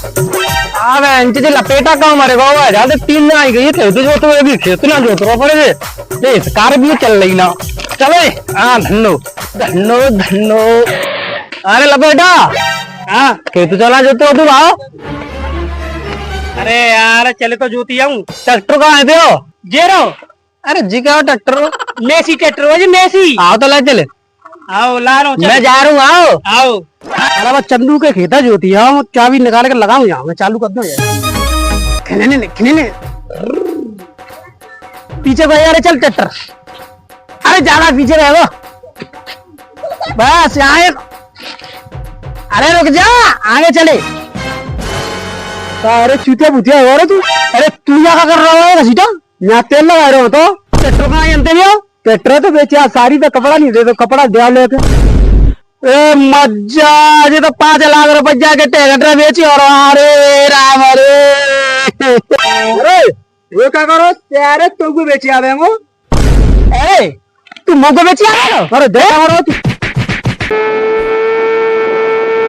अबे इंचे लपेटा का मारे बाबा ज्यादा 3 ना आई गई थे जो तो अभी खेत ना जो तो पड़े ये कार भी चल रही ना चले हां धन्नो धन्नो धन्नो अरे लपेटा हां खेत चला जो तो तू आओ अरे यार चले तो जोती आऊं। ट्रैक्टर कहां है तेरो जेरो अरे जी क्या ट्रैक्टर मेसी ट्रैक्टर हो जी मेसी। आओ तो ले चले आओ ला रहा हूं मैं जा रहा हूँ आओ आओ। अरे बस चंदू के खेता जोती है मैं चाबी निकाल कर लगाऊं यहाँ मैं चालू कर दूं यार खिलने पीछे भाई अरे चल ट्रैक्टर अरे ज्यादा पीछे रहे वो बस यहाँ अरे रुक जा आगे चले अरे चूतिया बुतिया हो रहा तू अरे तू क्या कर रहा है सीटा यहाँ तेल लगा रहे हो तो ट्रैक्टर कहाँ जानते नहीं हो ट्रैक्टर तो बेचे सारी तो कपड़ा नहीं दे तो कपड़ा दे लेते ए मज्जा ये तो 5 लाख रुपए जाके ट्रैक्टर बेची और अरे राम अरे वो क्या करो तेरे तुमको बेची आवे वो अरे तू मुझको बेची आ रहा हो अरे दे